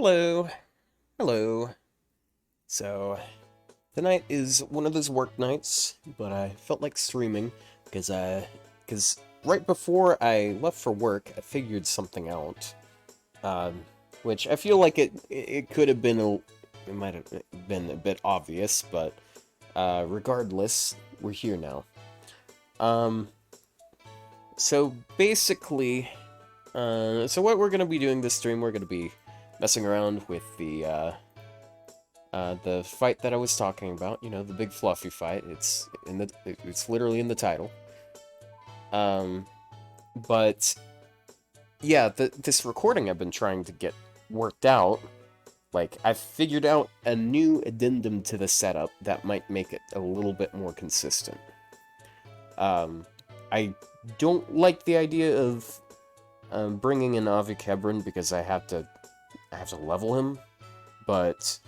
Hello. Hello. So, tonight is one of those work nights, but I felt like streaming because right before I left for work, I figured something out. Um, which I feel like it could have been it might have been a bit obvious, but regardless, we're here now. Um, so basically, so what we're gonna be doing this stream, we're gonna be messing around with the fight that I was talking about, you know, the big fluffy fight. It's literally in the title. Um, but yeah, this recording I've been trying to get worked out. Like, I've figured out a new addendum to the setup that might make it a little bit more consistent. I don't like the idea of bringing in Avi Kebron because I have to level him, but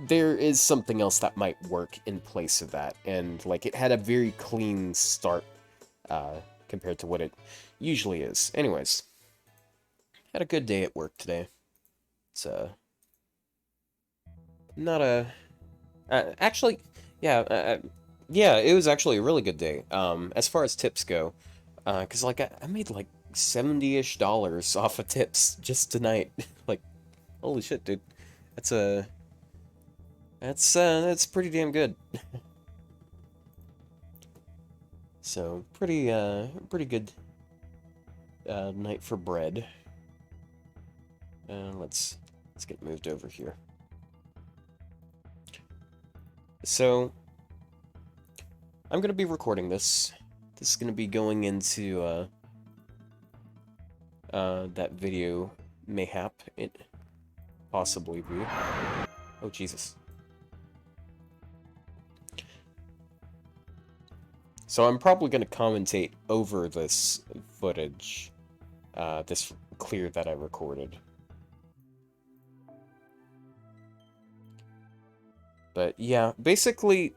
there is something else that might work in place of that, and like it had a very clean start compared to what it usually is. Anyways, had a good day at work today. It's not a actually, yeah, yeah, it was actually a really good day. As far as tips go, because like I made like $70-ish off of tips just tonight. Like, holy shit, dude, that's a that's pretty damn good. So pretty good night for bread. Let's get moved over here. So I'm gonna be recording this. This is gonna be going into that video mayhap it possibly be. Oh Jesus. So I'm probably gonna commentate over this footage, this clear that I recorded. But yeah, basically,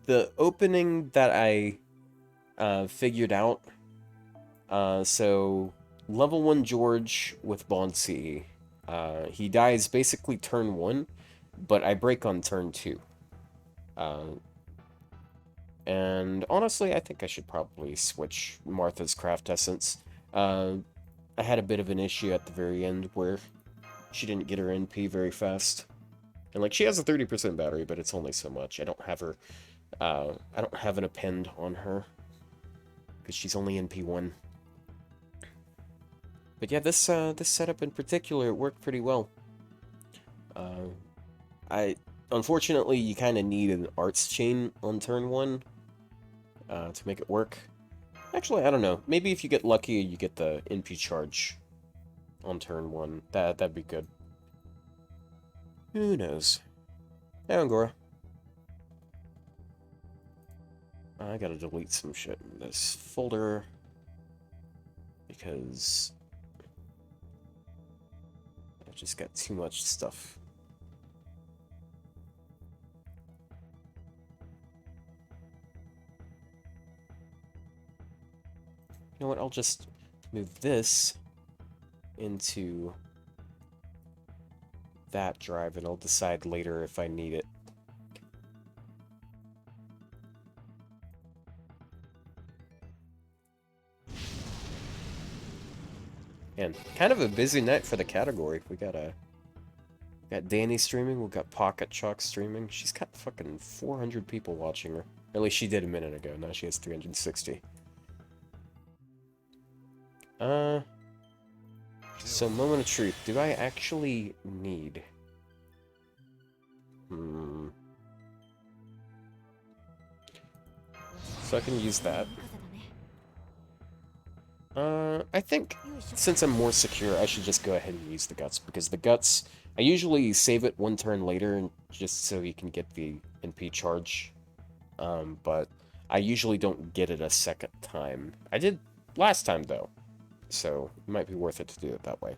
the opening that I figured out, so level 1 George with Bonsi, he dies basically turn 1, but I break on turn 2. And honestly, I think I should probably switch Martha's Craft Essence. I had a bit of an issue at the very end where she didn't get her NP very fast. And like, she has a 30% battery, but it's only so much. I don't have her, I don't have an append on her, because she's only NP1. But yeah, this setup in particular worked pretty well. Unfortunately, you kind of need an arts chain on turn 1 to make it work. Actually, I don't know. Maybe if you get lucky, you get the NP charge on turn 1. That'd be good. Who knows? Hey, Angora. I gotta delete some shit in this folder because I've just got too much stuff. You know what? I'll just move this into that drive, and I'll decide later if I need it. And kind of a busy night for the category. We got Danny streaming, we got Pocket Chalk streaming. She's got fucking 400 people watching her. Or at least she did a minute ago, now she has 360. So moment of truth, do I actually need... So I can use that. I think since I'm more secure, I should just go ahead and use the guts, because the guts, I usually save it one turn later, just so you can get the NP charge. But I usually don't get it a second time. I did last time, though, so it might be worth it to do it that way.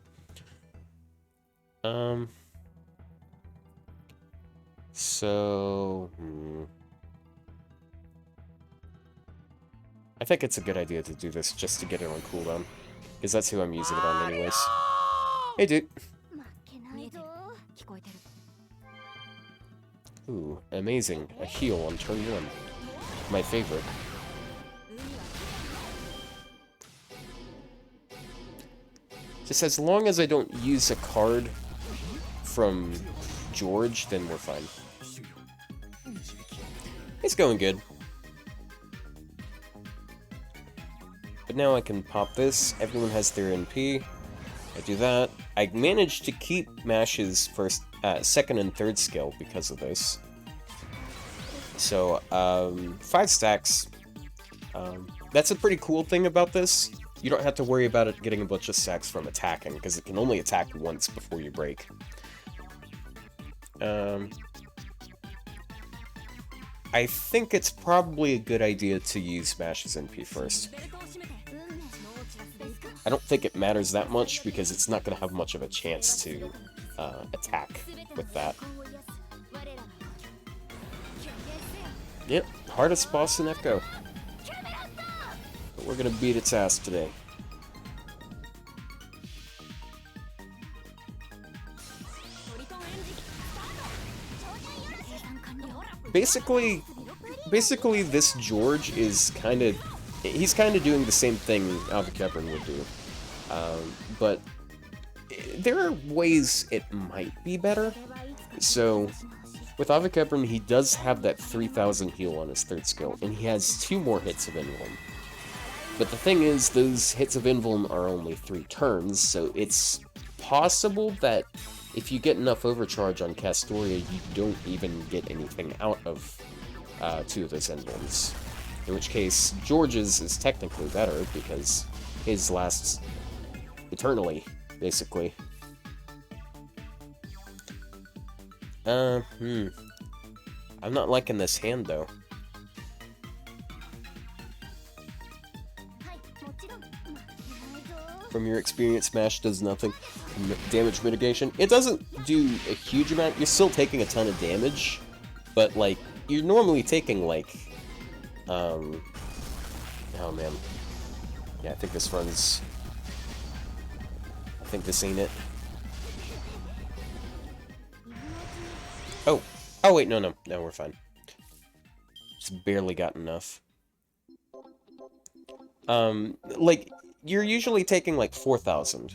So... I think it's a good idea to do this just to get it on cooldown, because that's who I'm using it on anyways. Hey, dude. Ooh, amazing. A heal on turn 1. My favorite. Just as long as I don't use a card from George, then we're fine. It's going good. But now I can pop this. Everyone has their NP. I do that. I managed to keep Mash's second and third skill because of this. So, 5 stacks. That's a pretty cool thing about this. You don't have to worry about it getting a bunch of stacks from attacking, because it can only attack once before you break. I think it's probably a good idea to use Mash's NP first. I don't think it matters that much, because it's not going to have much of a chance to attack with that. Yep, hardest boss in Echo. But we're going to beat its ass today. Basically, this George is he's kind of doing the same thing Avakebron would do. But there are ways it might be better. So, with Avakebron, he does have that 3000 heal on his third skill, and he has 2 more hits of Invuln. But the thing is, those hits of Invuln are only 3 turns, so it's possible that if you get enough overcharge on Castoria, you don't even get anything out of 2 of those Invulns. In which case, George's is technically better, because his lasts eternally, basically. I'm not liking this hand, though. From your experience, Smash does nothing. Damage mitigation. It doesn't do a huge amount. You're still taking a ton of damage, but, like, you're normally taking, like, oh, man. Yeah, I think this runs... I think this ain't it. Oh! Oh, wait, no, we're fine. Just barely got enough. Like, you're usually taking, like, 4,000.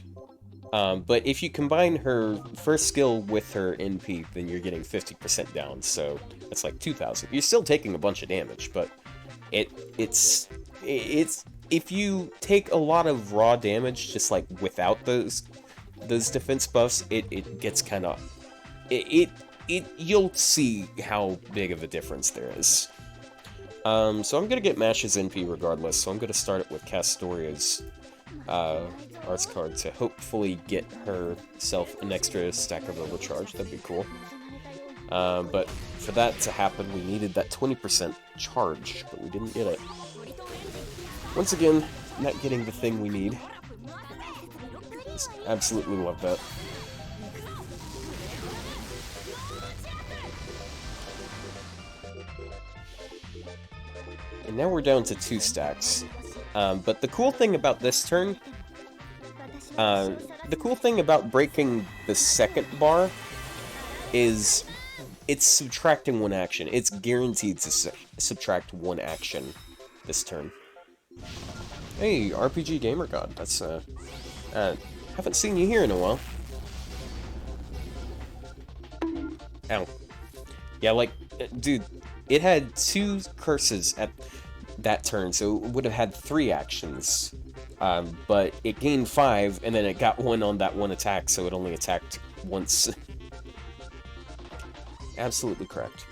But if you combine her first skill with her NP, then you're getting 50% down, so that's like 2,000. You're still taking a bunch of damage, but it's if you take a lot of raw damage, just like without those defense buffs, it gets kind of you'll see how big of a difference there is. So I'm gonna get Mash's NP regardless, so I'm gonna start it with Castoria's arts card to hopefully get herself an extra stack of overcharge. That'd be cool. But for that to happen, we needed that 20% charge, but we didn't get it. Once again, not getting the thing we need. Just absolutely love that. And now we're down to 2 stacks. But the cool thing about this turn, the cool thing about breaking the second bar is it's subtracting 1 action. It's guaranteed to subtract 1 action this turn. Hey, RPG Gamer God, that's, haven't seen you here in a while. Ow. Yeah, like, dude, it had 2 curses at that turn, so it would have had 3 actions. But it gained 5, and then it got 1 on that 1 attack, so it only attacked once. Absolutely correct.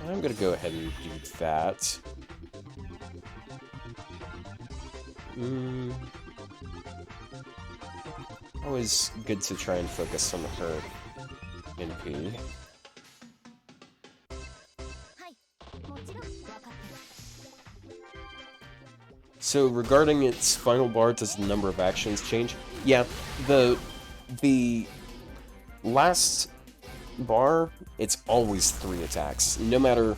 I'm gonna go ahead and do that. Always good to try and focus on her NP. So regarding its final bar, does the number of actions change? Yeah, the last bar, it's always 3 attacks. No matter,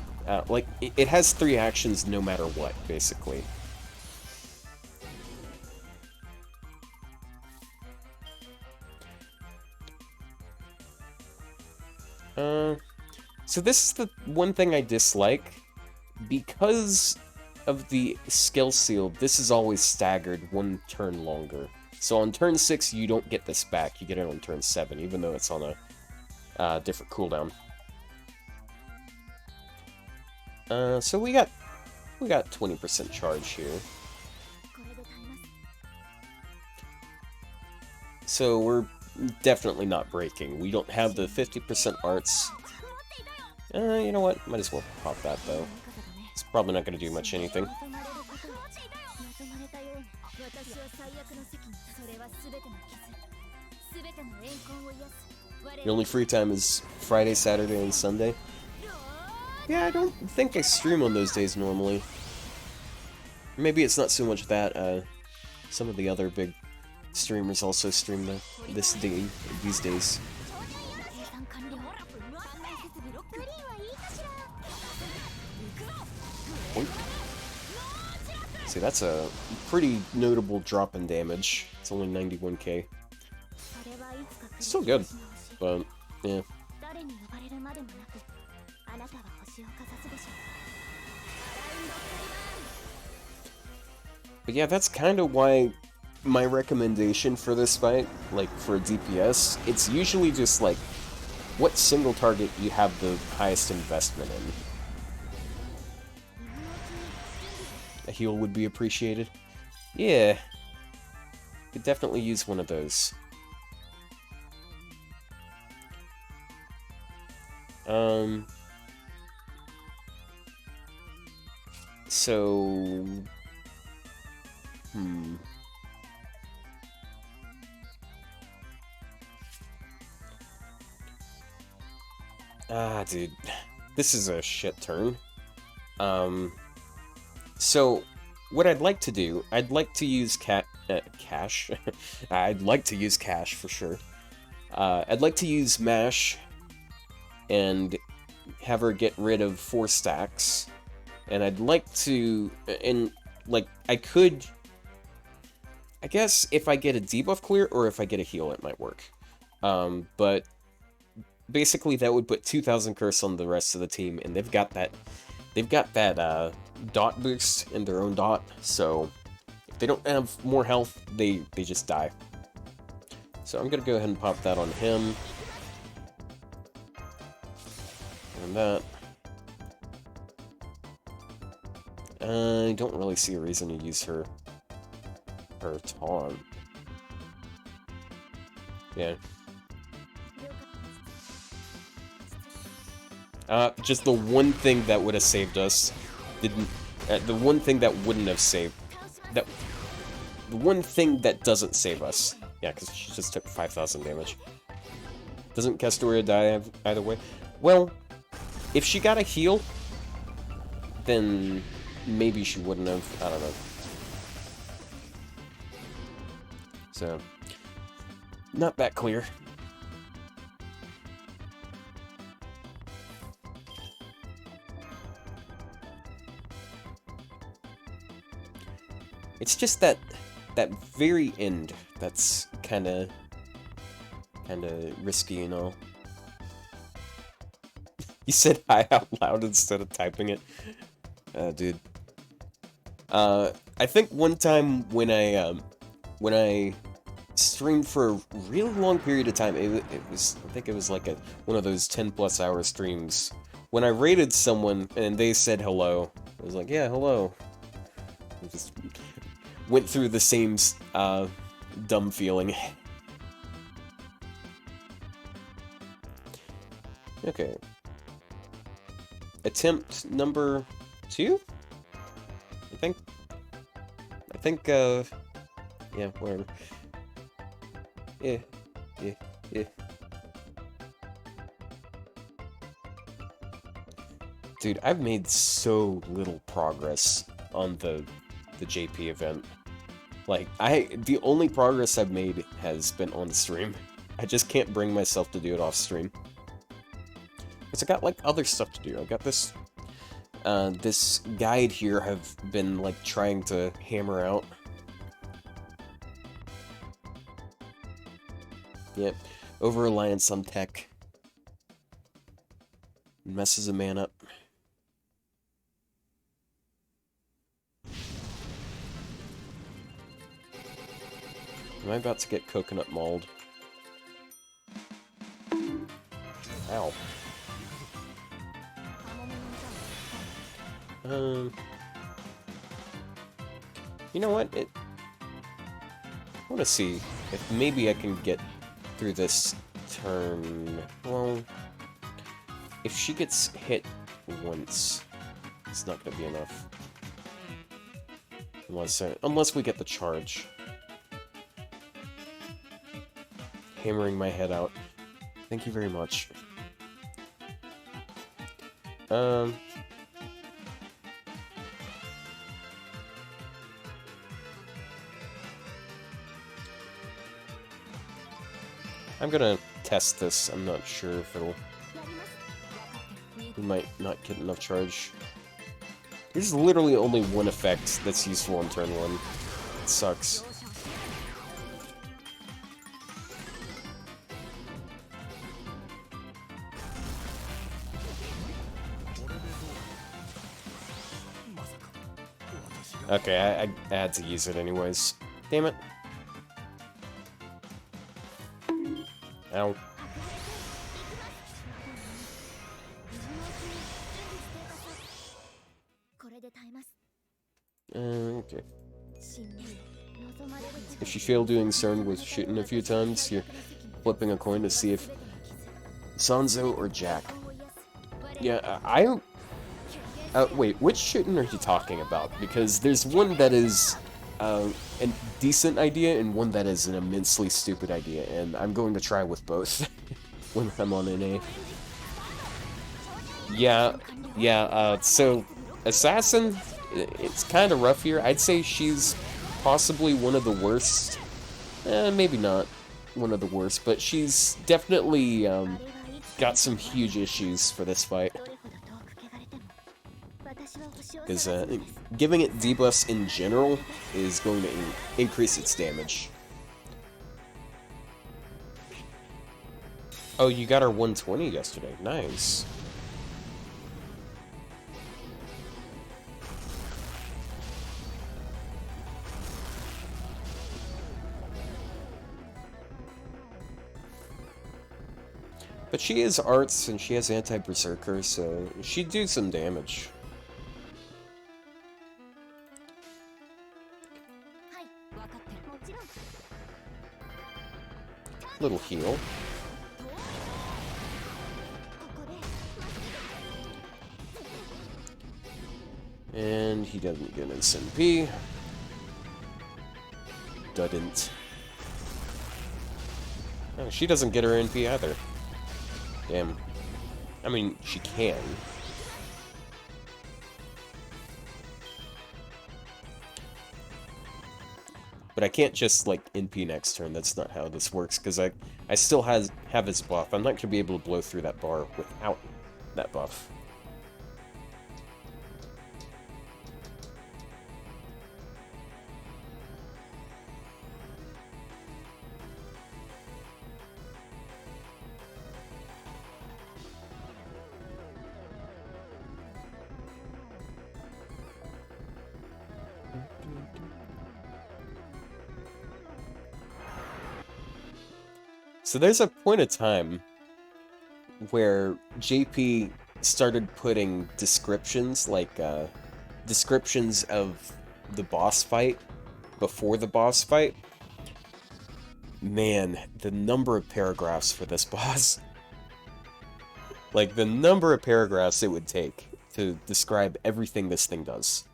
like, it has 3 actions no matter what, basically. So this is the one thing I dislike. Because of the skill seal, this is always staggered one turn longer. So on turn 6, you don't get this back. You get it on turn 7, even though it's on a different cooldown. So we got 20% charge here. So we're definitely not breaking. We don't have the 50% arts. You know what? Might as well pop that, though. It's probably not going to do much anything. Your only free time is Friday, Saturday, and Sunday? Yeah, I don't think I stream on those days normally. Maybe it's not so much that, some of the other big streamers also stream these days. Oink. See, that's a pretty notable drop in damage. It's only 91k. Still good, but yeah. But yeah, that's kind of why my recommendation for this fight, like for DPS, it's usually just like what single target you have the highest investment in. A heal would be appreciated. Yeah. Could definitely use one of those. So... Ah, dude. This is a shit turn. So, what I'd like to do, I'd like to use cash. I'd like to use cash, for sure. I'd like to use Mash and have her get rid of 4 stacks. And I'd like to... And, like, I could... I guess if I get a debuff clear or if I get a heal, it might work. But basically that would put 2,000 curse on the rest of the team, and they've got that dot boost in their own dot, so if they don't have more health, they just die. So I'm gonna go ahead and pop that on him. And that. I don't really see a reason to use her taunt. Yeah. Just the one thing that would have saved us didn't. The one thing that wouldn't have saved. The one thing that doesn't save us. Yeah, because she just took 5,000 damage. Doesn't Castoria die either way? Well, if she got a heal, then maybe she wouldn't have. I don't know. So, not that clear. It's just that very end that's kind of risky and all. You said hi out loud instead of typing it. Dude. I think one time when I streamed for a really long period of time, it was, I think it was like one of those 10+ hour streams. When I raided someone and they said hello, I was like, yeah, hello. I just went through the same dumb feeling. Okay. Attempt number 2? I think, yeah, whatever. Yeah. Dude, I've made so little progress on the JP event. Like, the only progress I've made has been on stream. I just can't bring myself to do it off stream. Because I got, like, other stuff to do. I got this, this guide here I've been, like, trying to hammer out. Yep. Over-reliance on tech. messes a man up. Am I about to get coconut mauled? Ow. You know what? I want to see if maybe I can get through this turn. Well, if she gets hit once, it's not going to be enough. Unless we get the charge. Hammering my head out. Thank you very much. I'm gonna test this. I'm not sure if it'll... We might not get enough charge. There's literally only one effect that's useful on turn 1. It sucks. Okay, I had to use it anyways. Damn it. Ow. Okay. If you fail doing CERN with shooting a few times, you're flipping a coin to see if Sanzo or Jack. Yeah, I don't... wait, which shooting are you talking about? Because there's one that is a decent idea and one that is an immensely stupid idea, and I'm going to try with both when I'm on NA. Yeah, so Assassin, it's kind of rough here. I'd say she's possibly one of the worst. Maybe not one of the worst, but she's definitely got some huge issues for this fight. Because giving it debuffs in general is going to increase its damage. Oh, you got her 120 yesterday. Nice. But she is arts and she has anti-berserker, so she'd do some damage. Little heal. And he doesn't get an SMP. Doesn't. Oh, she doesn't get her NP either. Damn. I mean, she can. But I can't just, like, NP next turn. That's not how this works, because I still have his buff. I'm not going to be able to blow through that bar without that buff. So there's a point of time where JP started putting descriptions, like, descriptions of the boss fight before the boss fight. Man, the number of paragraphs for this boss. Like, the number of paragraphs it would take to describe everything this thing does.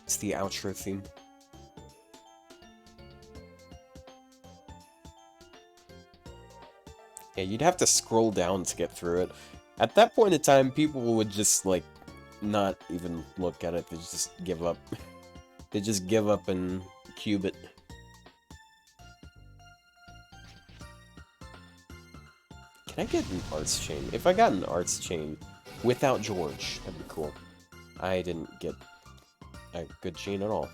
It's the outro theme. Yeah, you'd have to scroll down to get through it. At that point in time, people would just, like, not even look at it. They just give up. They just give up and cube it. Can I get an arts chain? If I got an arts chain without George, that'd be cool. I didn't get a good chain at all.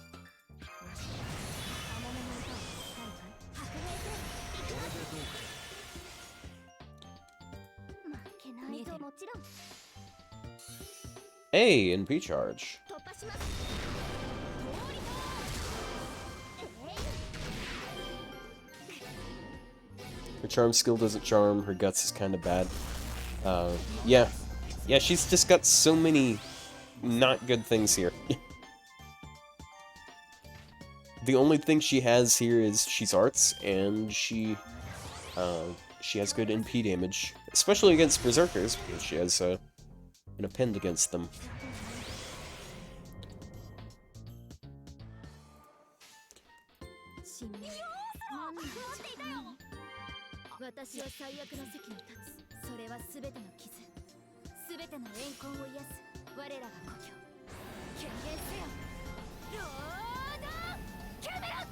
Hey, NP charge. Her charm skill doesn't charm, her guts is kind of bad. Yeah. Yeah, she's just got so many not good things here. The only thing she has here is she's arts, and she has good NP damage, especially against berserkers, because she has an append against them.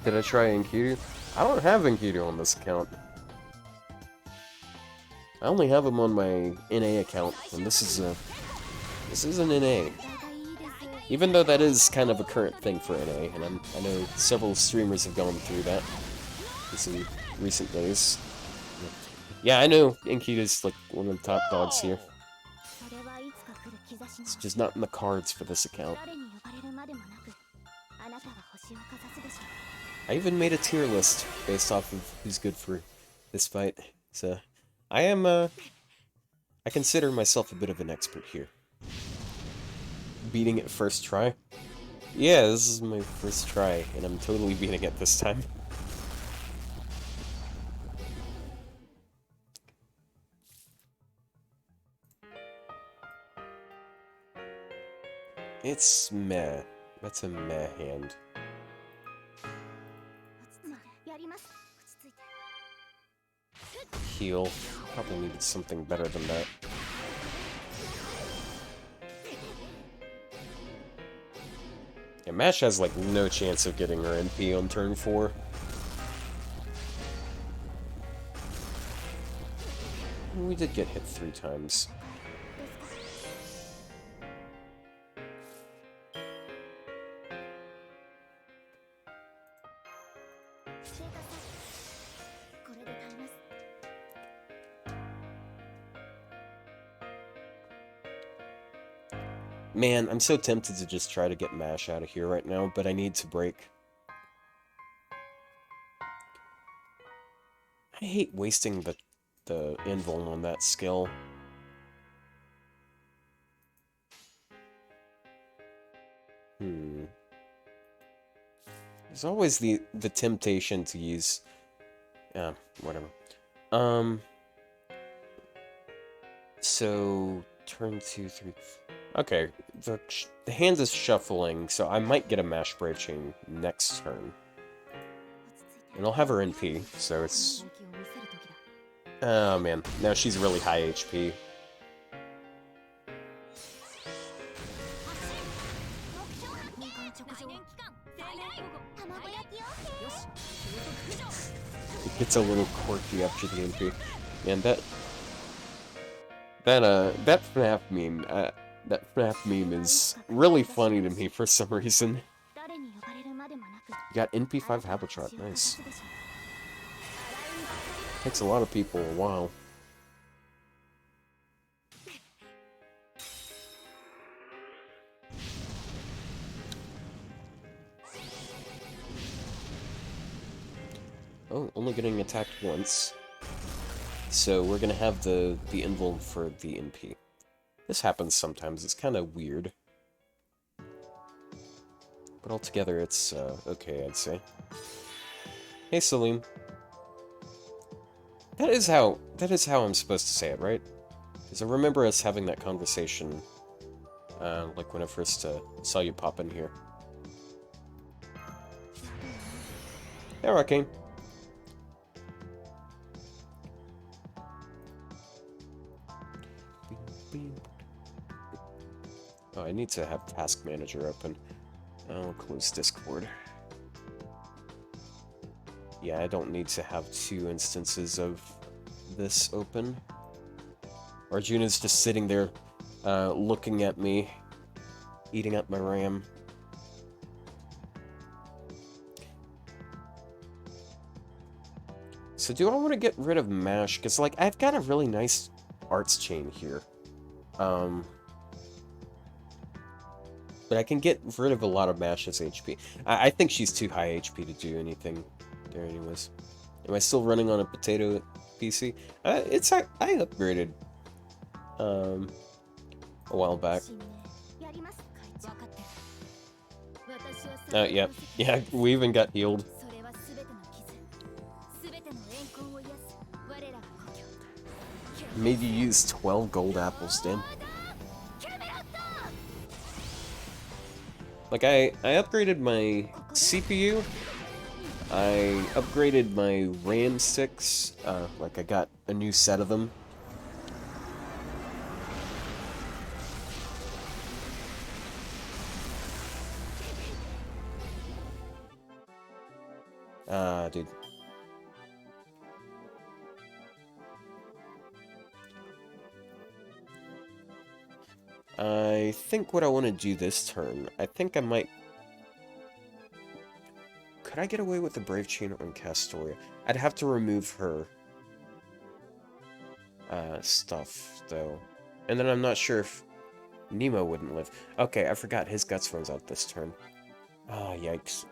Did I try Enkidu? I don't have Enkidu on this account. I only have him on my NA account, and this is an NA. Even though that is kind of a current thing for NA, and I know several streamers have gone through that in recent days. Yeah, I know Enkidu's like one of the top dogs here. It's just not in the cards for this account. I even made a tier list based off of who's good for this fight. So, I consider myself a bit of an expert here. Beating it first try? Yeah, this is my first try, and I'm totally beating it this time. It's meh. That's a meh hand. Heal. Probably needed something better than that. Yeah, Mash has like no chance of getting her NP on turn 4. We did get hit 3 times. Man, I'm so tempted to just try to get Mash out of here right now, but I need to break. I hate wasting the invuln on that skill. There's always the temptation to use... whatever. So, turn 2, 3... Okay, the hand is shuffling, so I might get a Mash Brave Chain next turn. And I'll have her NP, so it's... Oh man, now she's really high HP. It gets a little quirky after the NP. Man, that FNAF meme, that FNAF meme is really funny to me for some reason. You got NP5 Habitat, nice. Takes a lot of people a while. Oh, only getting attacked once. So we're gonna have the invuln for the NP. This happens sometimes, it's kind of weird. But altogether, it's okay, I'd say. Hey, Salim. That is how I'm supposed to say it, right? Because I remember us having that conversation, like when I first saw you pop in here. Hey, Arcane. Oh, I need to have Task Manager open. I'll close Discord. Yeah, I don't need to have 2 instances of this open. Arjuna's just sitting there, looking at me, eating up my RAM. So do I want to get rid of Mash? Because, like, I've got a really nice arts chain here. But I can get rid of a lot of Mash's HP. I think she's too high HP to do anything there anyways. Am I still running on a potato PC? I upgraded a while back. Yeah, we even got healed. Made you use 12 gold apples, damn. Like, I upgraded my CPU, I upgraded my RAM sticks, like I got a new set of them. Dude. I think what I want to do this turn, I think I might... Could I get away with the Brave Chain on Castoria? I'd have to remove her stuff, though. And then I'm not sure if Nemo wouldn't live. Okay, I forgot his Guts runs out this turn. Ah, yikes.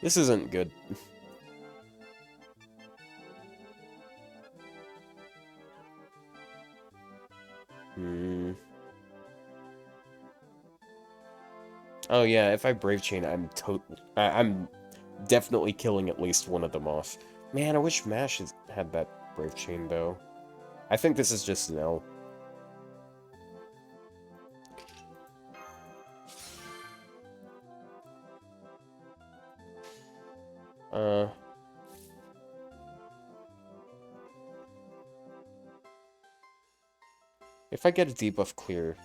This isn't good. Oh yeah, if I Brave Chain, I'm definitely killing at least one of them off. Man, I wish Mash had that Brave Chain, though. I think this is just an L. If I get a debuff clear,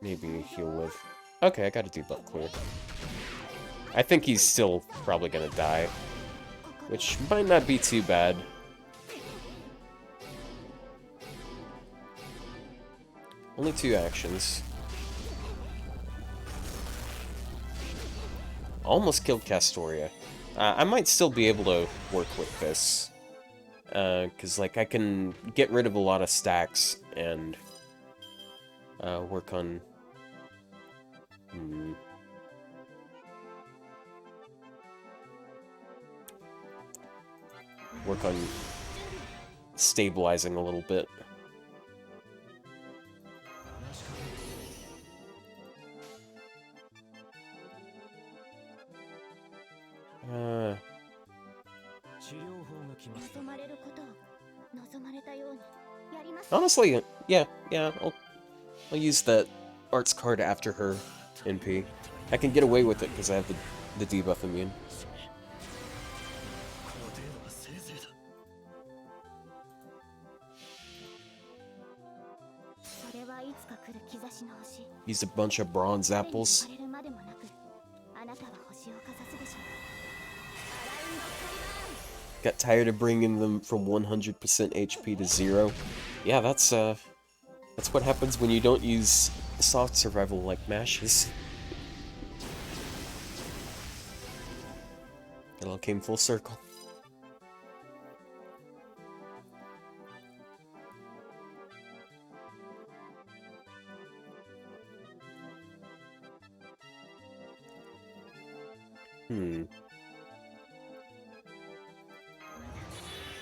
maybe he'll live. Okay, I got a debuff clear. I think he's still probably gonna die, which might not be too bad. Only 2 actions. Almost killed Castoria. I might still be able to work with this. Because, like, I can get rid of a lot of stacks and work on... Work on stabilizing a little bit. Honestly, yeah, I'll use that arts card after her NP. I can get away with it because I have the debuff immune. Used a bunch of bronze apples. Got tired of bringing them from 100% HP to 0. Yeah, that's what happens when you don't use soft survival like Mashes. It all came full circle.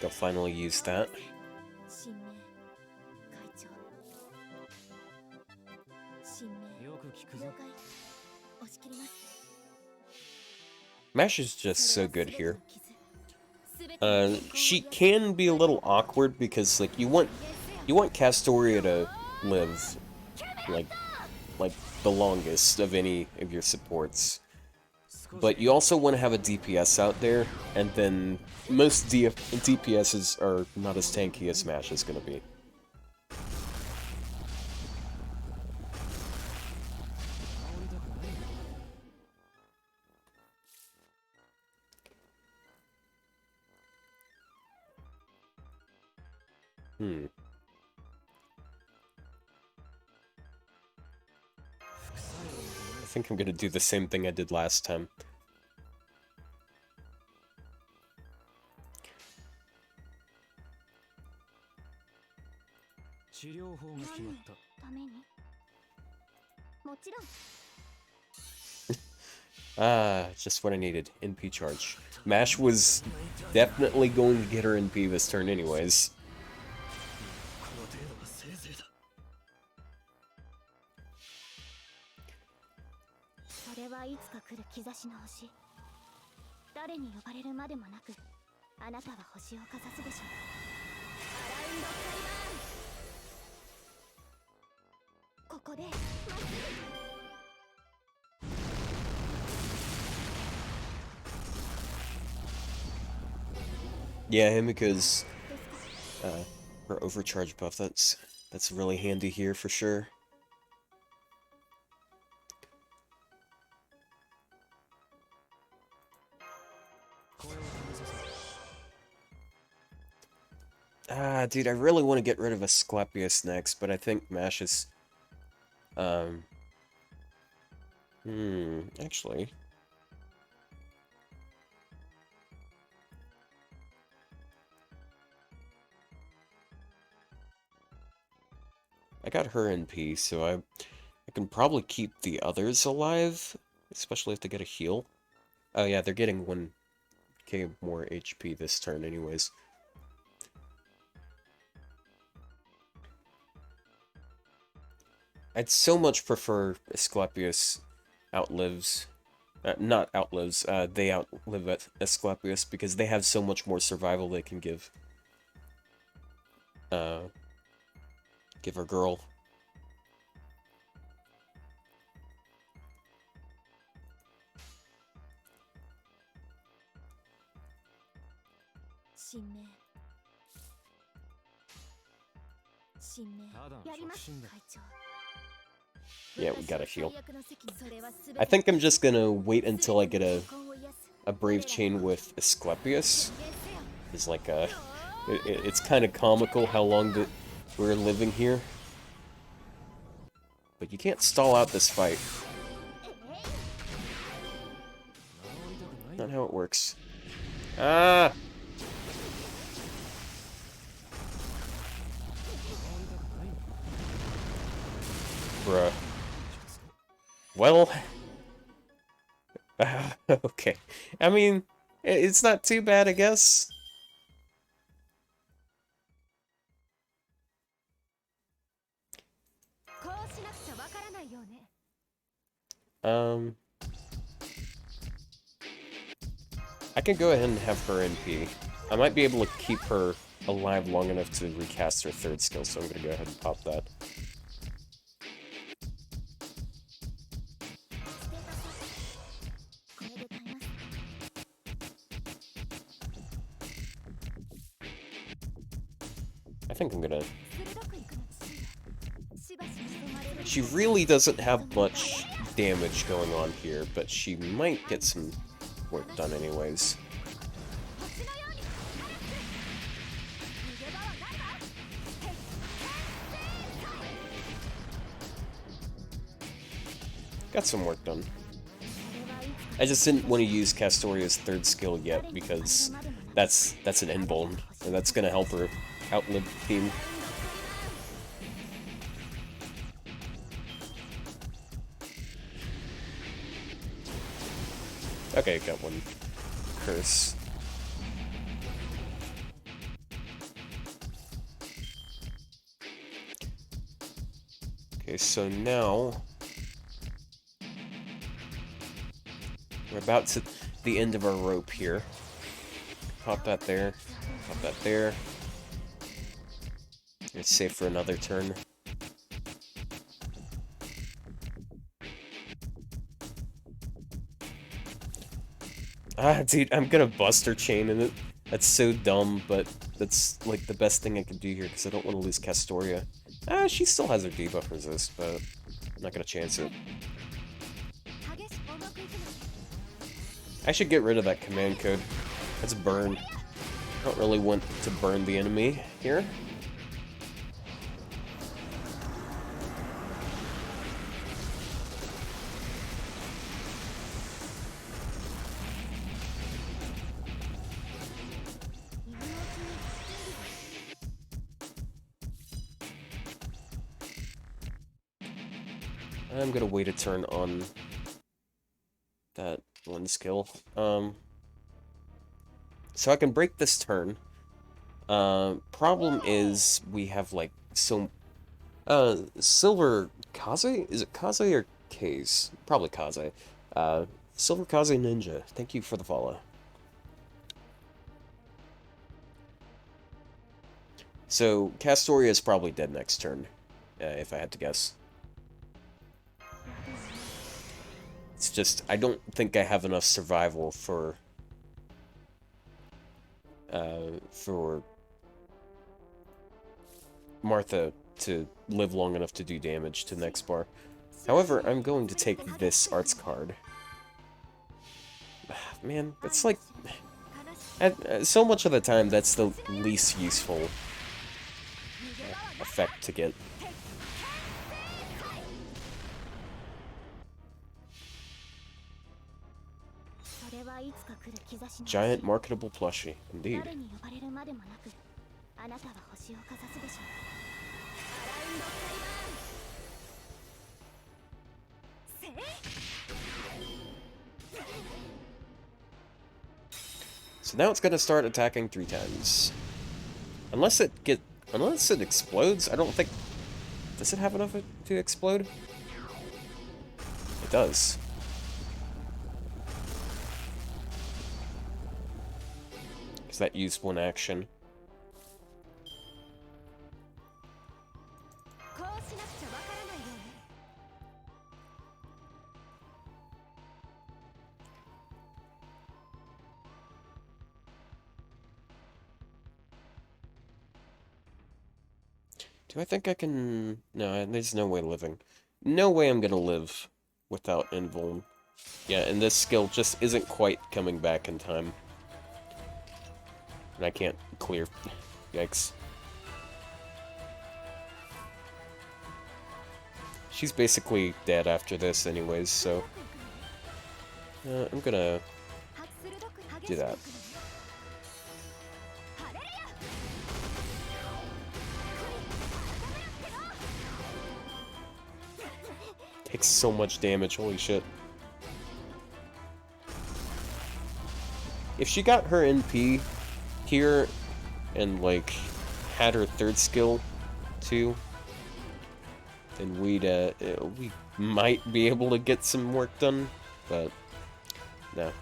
They'll finally use that. Mash is just so good here. She can be a little awkward because, like, you want Castoria to live like the longest of any of your supports. But you also want to have a DPS out there, and then most DPSs are not as tanky as Smash is going to be. Hmm. I think I'm gonna do the same thing I did last time. Ah, just what I needed. NP charge. Mash was definitely going to get her NP this turn anyways. Yeah, Himika's her overcharge buff, that's really handy here for sure. Ah, dude, I really want to get rid of Asclepius next, but I think Mash is... actually... I got her NP, so I can probably keep the others alive, especially if they get a heal. Oh yeah, they're getting 1k more HP this turn anyways. I'd so much prefer Asclepius outlives... not outlives, they outlive Asclepius because they have so much more survival they can give. Give our girl. Yeah, we gotta heal. I think I'm just gonna wait until I get a Brave Chain with Asclepius. It's like it's kind of comical how long that we're living here. But you can't stall out this fight. Not how it works. Ah! Bruh. Well... okay. I mean, it's not too bad, I guess. I can go ahead and have her NP. I might be able to keep her alive long enough to recast her third skill, so I'm gonna go ahead and pop that. I think I'm gonna... She really doesn't have much damage going on here, but she might get some work done anyways. Got some work done. I just didn't want to use Castoria's third skill yet, because that's an Endbone, and that's gonna help her outlive the team. Okay, got one curse. Okay, so now we're about to the end of our rope here. Pop that there. Pop that there. It's safe for another turn. Ah, dude, I'm gonna Buster Chain in it. That's so dumb, but that's, like, the best thing I can do here, because I don't want to lose Castoria. Ah, she still has her debuff resist, but I'm not gonna chance it. I should get rid of that command code. That's burn. I don't really want to burn the enemy here. I'm gonna wait a turn on that one skill. So I can break this turn. Problem is we have like Silver Kaze? Is it Kaze or Kaze? Probably Kaze. Silver Kaze Ninja, thank you for the follow. So Castoria is probably dead next turn, if I had to guess. It's just, I don't think I have enough survival for Martha to live long enough to do damage to next bar. However, I'm going to take this arts card. Man, it's like... so much of the time, that's the least useful effect to get. Giant marketable plushie, indeed. So now it's gonna start attacking 3 times. Unless it explodes, I don't think... Does it have enough to explode? It does. Because that used one action. Do I think I can... No, there's no way living. No way I'm gonna live without invuln. Yeah, and this skill just isn't quite coming back in time. And I can't clear. Yikes. She's basically dead after this anyways, so... I'm gonna do that. Takes so much damage, holy shit. If she got her NP here and, like, had her 3rd skill, too, then we might be able to get some work done, but no.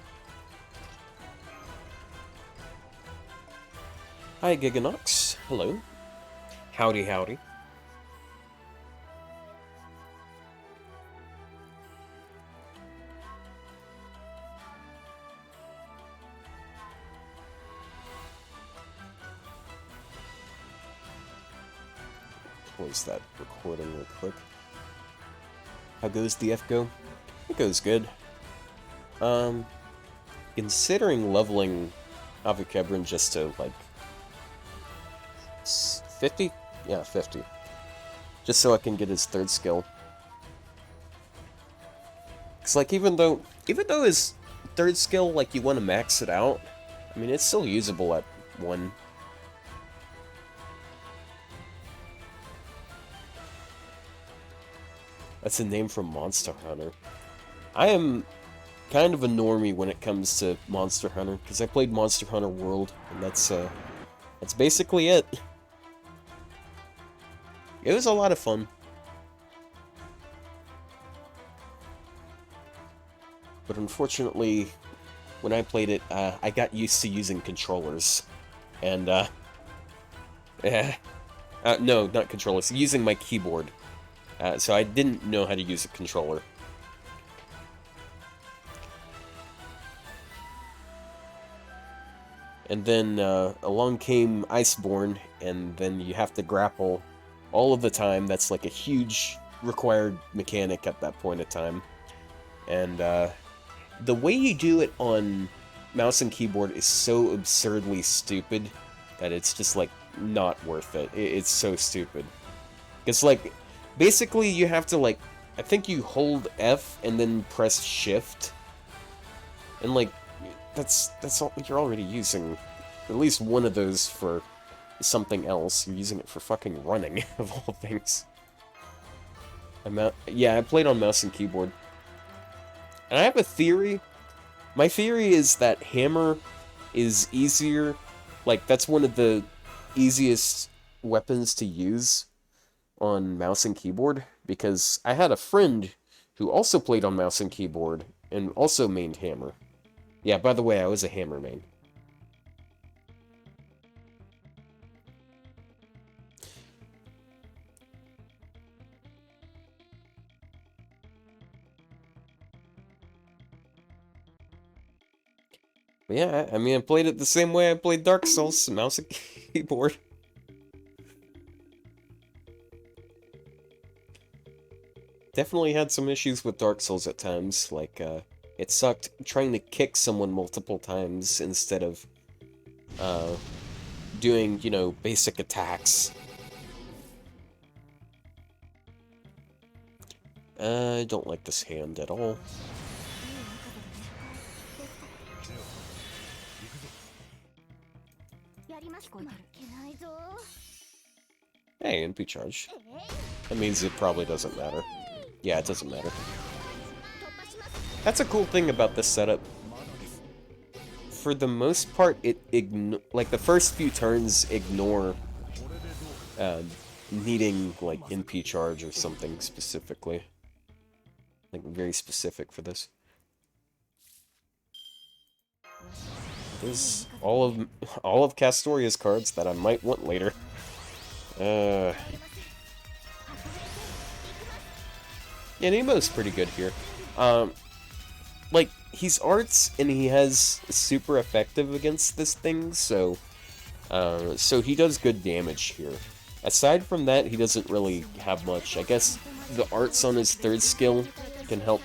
Hi, Giganox. Hello. Howdy, howdy. Close that recording real quick. How goes the FGO? It goes good. Considering leveling Avikebron just to, like, 50? Yeah, 50. Just so I can get his 3rd skill. Cause, like, even though his 3rd skill, like, you want to max it out, I mean, it's still usable at 1. That's a name from Monster Hunter. I am kind of a normie when it comes to Monster Hunter, because I played Monster Hunter World, and that's basically it. It was a lot of fun. But unfortunately, when I played it, I got used to using controllers. And, no, not controllers, using my keyboard. So I didn't know how to use a controller. And then along came Iceborne, and then you have to grapple all of the time. That's like a huge required mechanic at that point of time. And the way you do it on mouse and keyboard is so absurdly stupid that it's just, like, not worth it. It's so stupid. It's like, basically you have to, like, I think you hold F and then press shift. And, like, that's all, you're already using at least one of those for something else. You're using it for fucking running, of all things. Yeah, I played on mouse and keyboard. And I have a theory. My theory is that hammer is easier. Like, that's one of the easiest weapons to use on mouse and keyboard. Because I had a friend who also played on mouse and keyboard and also mained hammer. Yeah, by the way, I was a hammer main. But yeah, I mean, I played it the same way I played Dark Souls, mouse and keyboard. Definitely had some issues with Dark Souls at times, like, it sucked trying to kick someone multiple times instead of, doing, you know, basic attacks. I don't like this hand at all. Hey, NP charge. That means it probably doesn't matter. Yeah, it doesn't matter. That's a cool thing about this setup. For the most part, like, the first few turns ignore needing, like, NP charge or something specifically. Like, very specific for this. There's all of Castoria's cards that I might want later. Yeah, Nemo's pretty good here. Like, he's arts and he has super effective against this thing, so he does good damage here. Aside from that, he doesn't really have much. I guess the arts on his third skill can help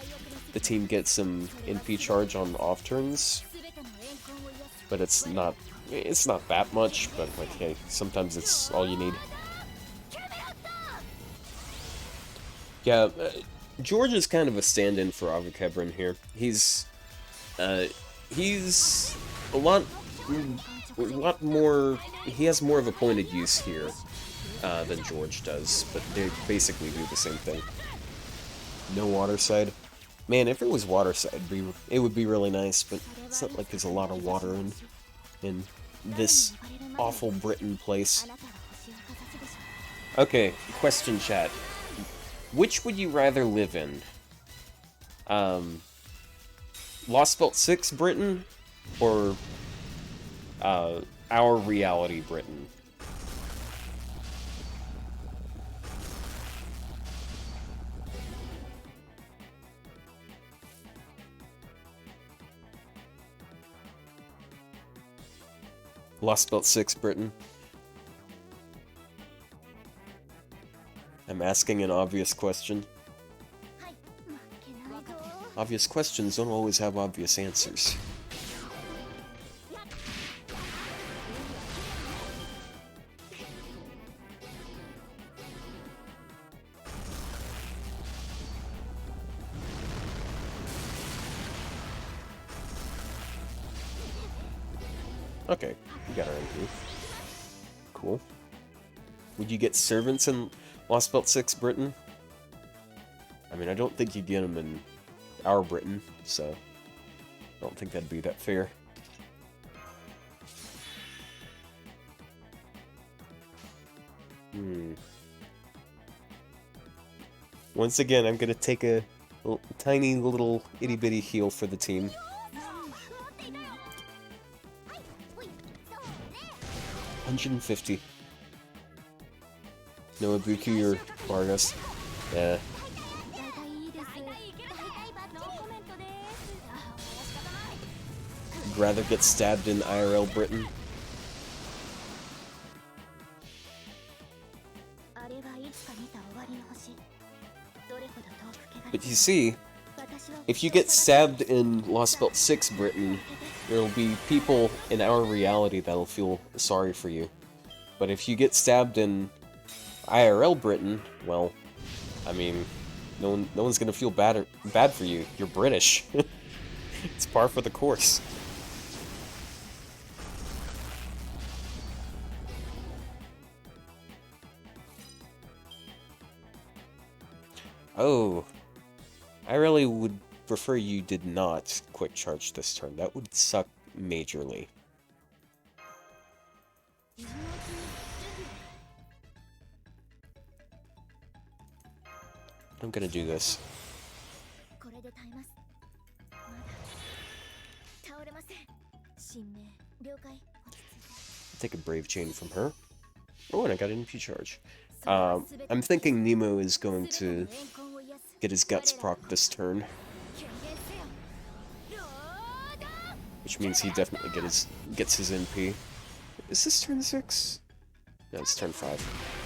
the team get some NP charge on off turns, but it's not that much. But like, hey, sometimes it's all you need. Yeah, George is kind of a stand-in for Avocabron here. He's a lot more. He has more of a pointed use here than George does, but they basically do the same thing. No water side. Man, if it was water side, it would be really nice, but it's not like there's a lot of water in this awful Britain place. Okay, question chat. Which would you rather live in? Lost Belt 6 Britain or our reality Britain? Lost Belt 6 Britain. I'm asking an obvious question. Obvious questions don't always have obvious answers. Okay, we got our MP. Cool. Would you get servants in Lost Belt 6 Britain? I mean, I don't think you'd get them in our Britain, so I don't think that'd be that fair. Once again, I'm gonna take a tiny little itty-bitty heal for the team. 150. No Ibuki or Vargas. Yeah. I'd rather get stabbed in IRL Britain. But you see, if you get stabbed in Lost Belt 6 Britain, there'll be people in our reality that'll feel sorry for you. But if you get stabbed in IRL Britain, well, I mean, no one's gonna feel bad for you. You're British. It's par for the course. Oh, I really would prefer you did not quick charge this turn. That would suck majorly. I'm gonna do this. Take a Brave Chain from her. Oh, and I got an MP charge. I'm thinking Nemo is going to get his guts proc this turn. Which means he definitely gets his NP. Is this turn 6? No, it's turn 5.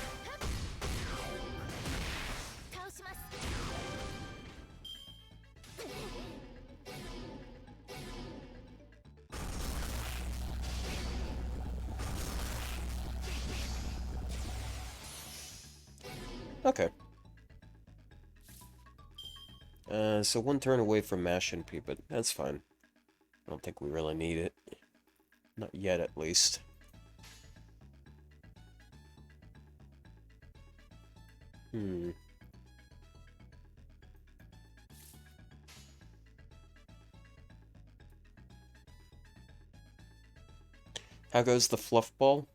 Okay. So one turn away from Mash NP, but that's fine. I don't think we really need it. Not yet, at least. How goes the fluff ball?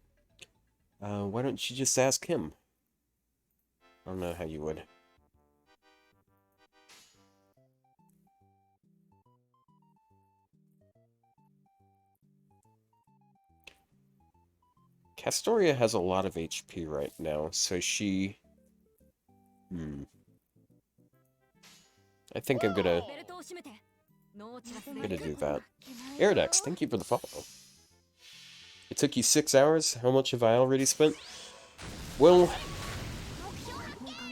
Why don't you just ask him? I don't know how you would. Castoria has a lot of HP right now, so she... I think I'm gonna do that. Iridex, thank you for the follow. It took you 6 hours? How much have I already spent? Well...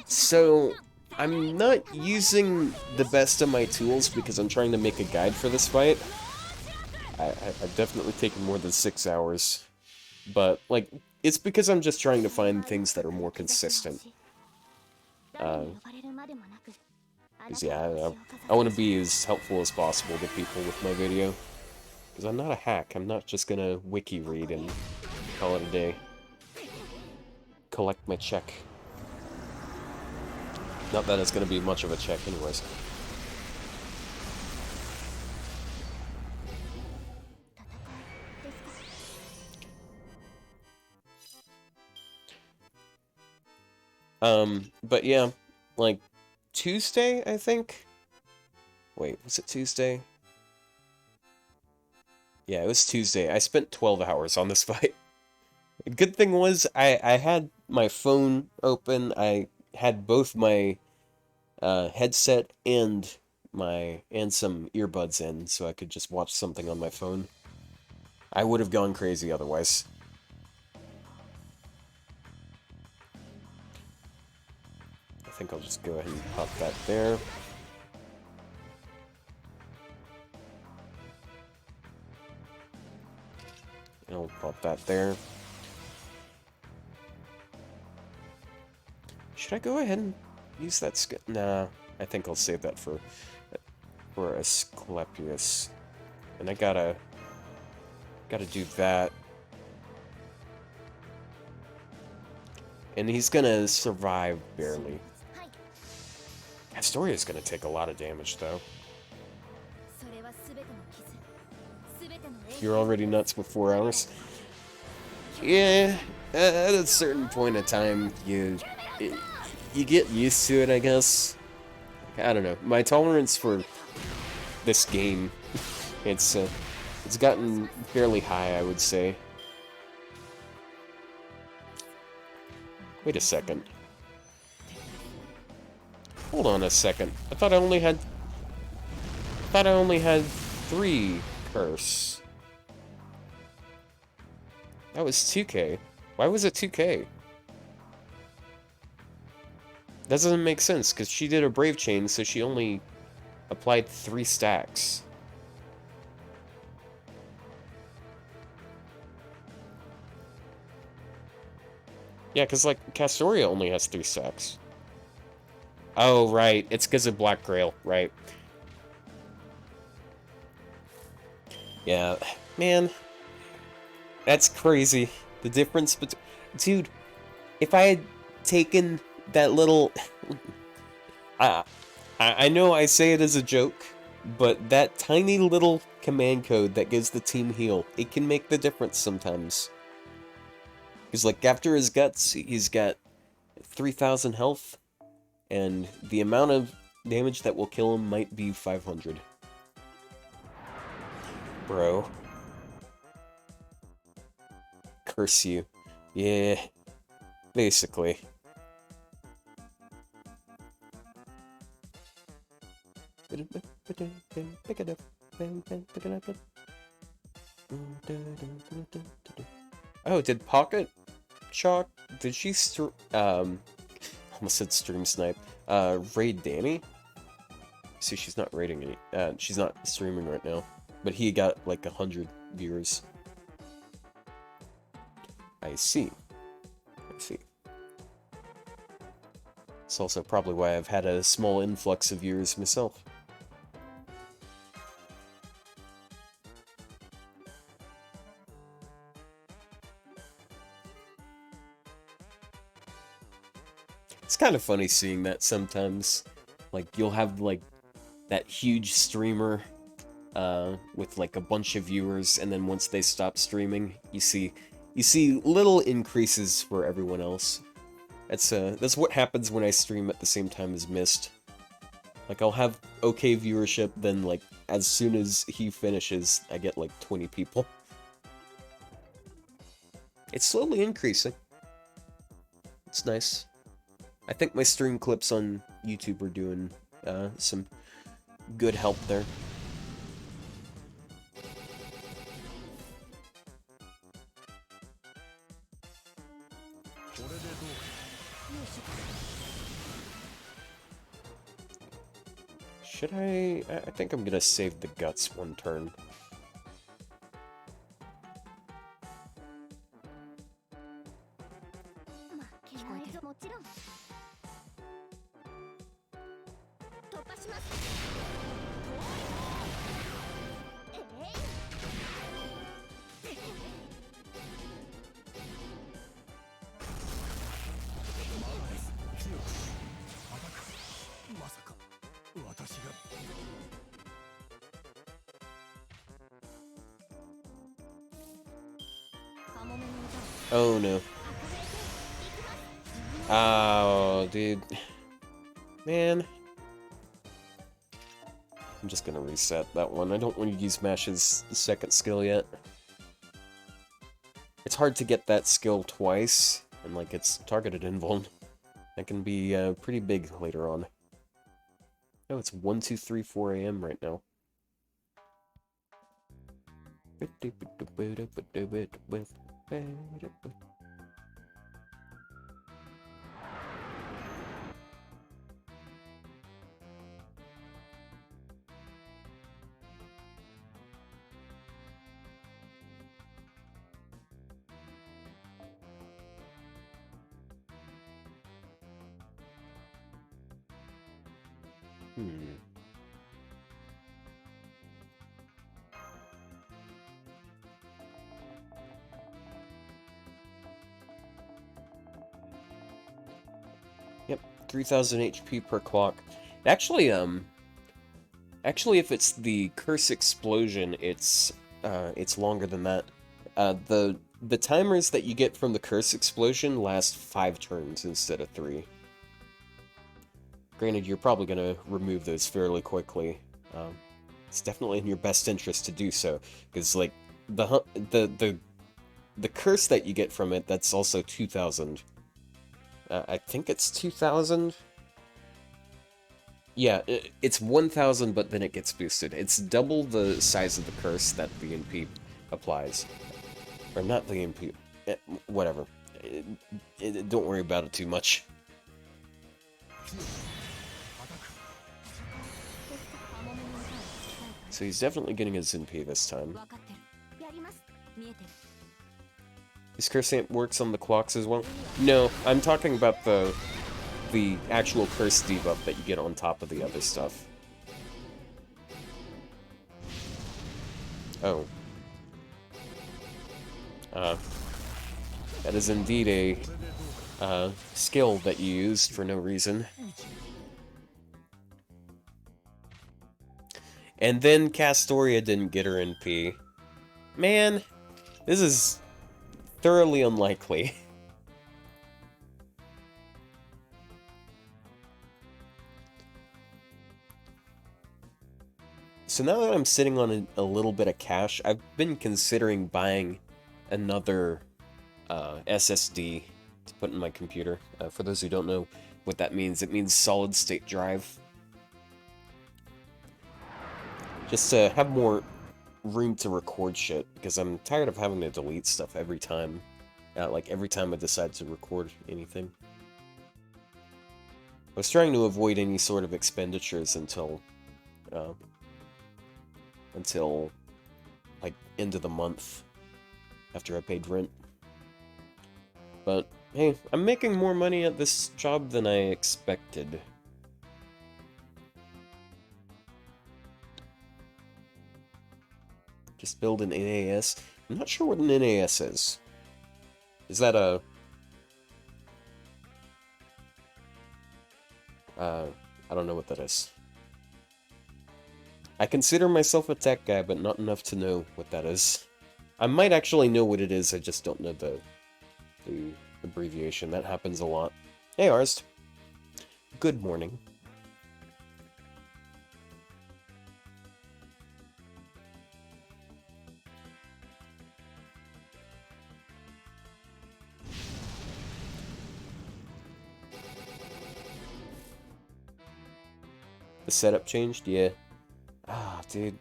So... I'm not using the best of my tools because I'm trying to make a guide for this fight. I've definitely taken more than 6 hours. But, like, it's because I'm just trying to find things that are more consistent. Because, yeah, I want to be as helpful as possible to people with my video. Because I'm not a hack, I'm not just gonna wiki read and call it a day. Collect my check. Not that it's gonna be much of a check anyways. But yeah, like, Tuesday, I think? Wait, was it Tuesday? Yeah, it was Tuesday. I spent 12 hours on this fight. The good thing was, I had my phone open, I had both my headset and some earbuds in, so I could just watch something on my phone. I would have gone crazy otherwise. I think I'll just go ahead and pop that there. And I'll pop that there. Should I go ahead and use that skin? Nah, I think I'll save that for Asclepius. And I gotta do that. And he's gonna survive barely. Astoria's gonna take a lot of damage, though. You're already nuts with 4 hours? Yeah, at a certain point of time, you get used to it, I guess. I don't know. My tolerance for this game, it's gotten fairly high, I would say. Wait a second. Hold on a second. I thought I only had 3 curse. That was 2k. Why was it 2k? That doesn't make sense, because she did a Brave Chain, so she only applied 3 stacks. Yeah, because, like, Castoria only has 3 stacks. Oh, right. It's because of Black Grail, right. Yeah, man. That's crazy. The difference between... Dude, if I had taken that little... I, I know I say it as a joke, but that tiny little command code that gives the team heal, it can make the difference sometimes. Because, like, after his guts, he's got 3,000 health, and the amount of damage that will kill him might be 500. Bro. Curse you. Yeah, basically. Oh, did Pocket Chalk, did she almost said stream snipe, raid Danny? See, she's not raiding any, she's not streaming right now, but he got like 100 viewers. I see. I see. It's also probably why I've had a small influx of viewers myself. It's kind of funny seeing that sometimes. Like, you'll have, like, that huge streamer with, like, a bunch of viewers, and then once they stop streaming, you see little increases for everyone else. That's what happens when I stream at the same time as Mist. Like, I'll have okay viewership, then, like, as soon as he finishes, I get, like, 20 people. It's slowly increasing. It's nice. I think my stream clips on YouTube are doing some good help there. Should I think I'm gonna save the guts one turn. Oh no. Oh, dude. Man. I'm just gonna reset that one. I don't want to use Mash's second skill yet. It's hard to get that skill twice, and like it's targeted invuln. That can be pretty big later on. Oh, it's 1, 2, 3, 4 a.m. right now. Yep, 3,000 HP per clock. Actually, if it's the Curse Explosion, it's longer than that. The timers that you get from the Curse Explosion last 5 turns instead of 3. Granted, you're probably gonna remove those fairly quickly. It's definitely in your best interest to do so, because like the curse that you get from it, that's also 2,000. I think it's 2,000. Yeah, it's 1,000, but then it gets boosted. It's double the size of the curse that the MP applies. Or not the MP, whatever. Don't worry about it too much. So he's definitely getting his MP this time. His curse amp works on the clocks as well? No, I'm talking about the actual curse debuff that you get on top of the other stuff. Oh. That is indeed a skill that you used for no reason. And then Castoria didn't get her NP. Man, this is thoroughly unlikely. So now that I'm sitting on a little bit of cash, I've been considering buying another SSD to put in my computer. For those who don't know what that means, it means solid state drive. Just to have more room to record shit, because I'm tired of having to delete stuff every time. Like every time I decide to record anything. I was trying to avoid any sort of expenditures until like end of the month after I paid rent. But hey, I'm making more money at this job than I expected. Just build an NAS. I'm not sure what an NAS is. Is that a... I don't know what that is. I consider myself a tech guy, but not enough to know what that is. I might actually know what it is, I just don't know the abbreviation. That happens a lot. Hey, Arst. Good morning. The setup changed? Yeah. Ah, dude.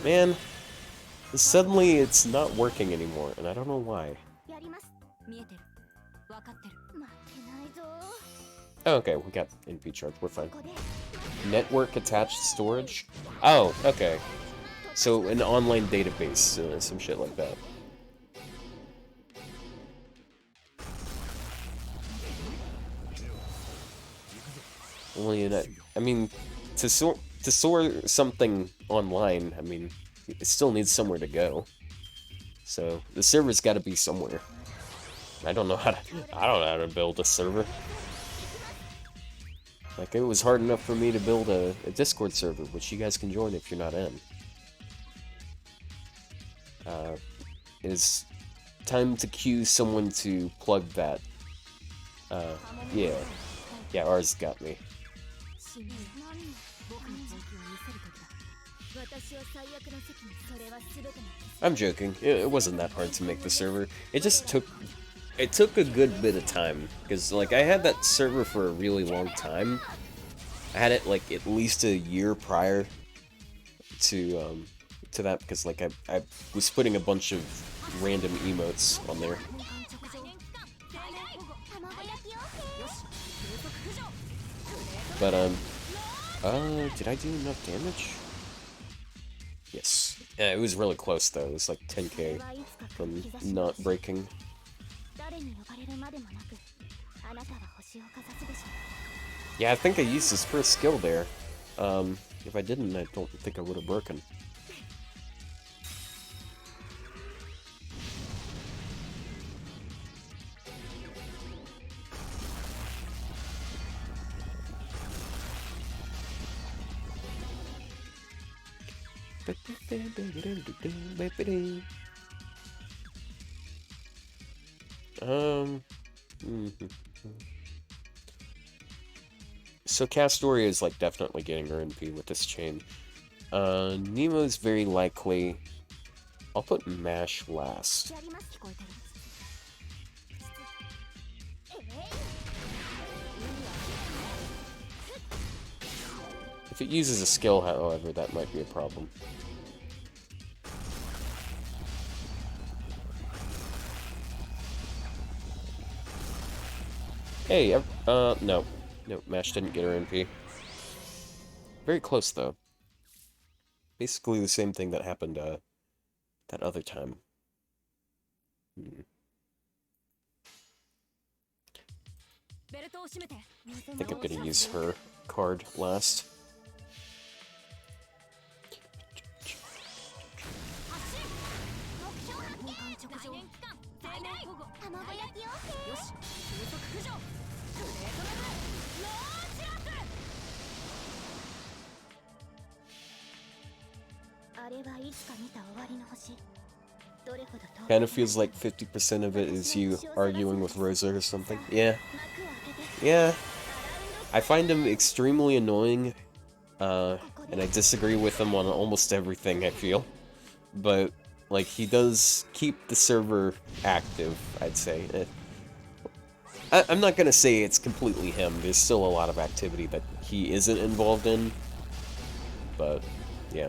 Man, suddenly it's not working anymore, and I don't know why. Oh, okay, we got NP charge, we're fine. Network attached storage? Oh, okay. So, an online database, some shit like that. Only I mean, to store something online, I mean, it still needs somewhere to go. So the server's got to be somewhere. I don't know how to build a server. Like, it was hard enough for me to build a Discord server, which you guys can join if you're not in. It's time to queue someone to plug that. Yeah. Yeah, ours got me. I'm joking. It wasn't that hard to make the server. It just took a good bit of time, because like I had that server for a really long time. I had it like at least a year prior to that, because like I was putting a bunch of random emotes on there. But did I do enough damage? Yes. Yeah, it was really close though. It was like 10k from not breaking. Yeah, I think I used his first skill there. If I didn't, I don't think I would have broken. So Castoria is like definitely getting her NP with this chain. Nemo's very likely. I'll put Mash last. If it uses a skill, however, that might be a problem. Hey, no. No, Mash didn't get her NP. Very close, though. Basically the same thing that happened, that other time. I think I'm gonna use her card last. Kind of feels like 50% of it is you arguing with Rosa or something. Yeah. Yeah. I find him extremely annoying, and I disagree with him on almost everything, I feel. But, like, he does keep the server active, I'd say. I'm not gonna say it's completely him. There's still a lot of activity that he isn't involved in. But, yeah.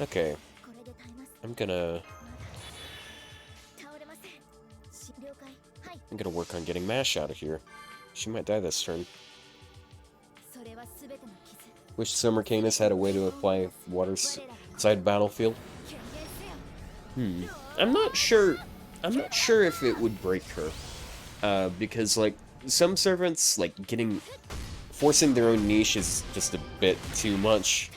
Okay. I'm gonna work on getting Mash out of here. She might die this turn. Wish Summer Canis had a way to apply water side battlefield. I'm not sure if it would break her. Because, like, some servants, like, forcing their own niche is just a bit too much.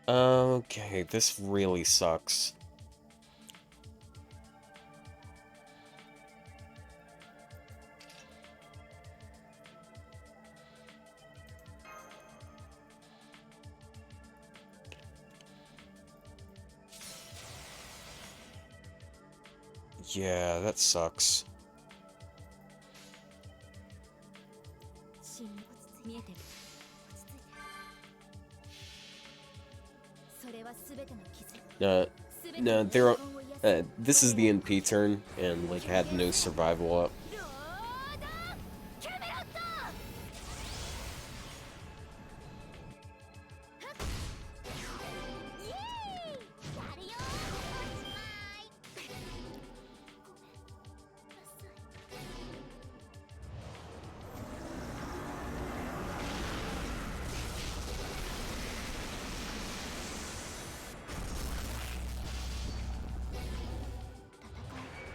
Okay, this really sucks. Yeah, that sucks. No, this is the NP turn, and, like, had no survival up.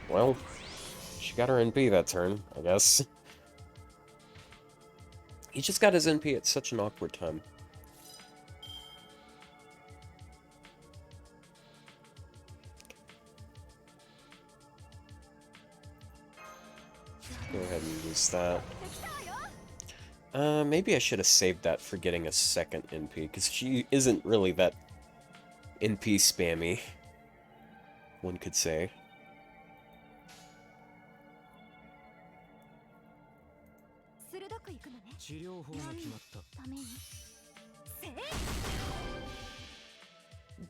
Well, she got her NP that turn, I guess. He just got his NP at such an awkward time. Go ahead and use that. Maybe I should have saved that for getting a second NP, because she isn't really that NP spammy, one could say.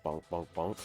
Bonk, bonk, bonk.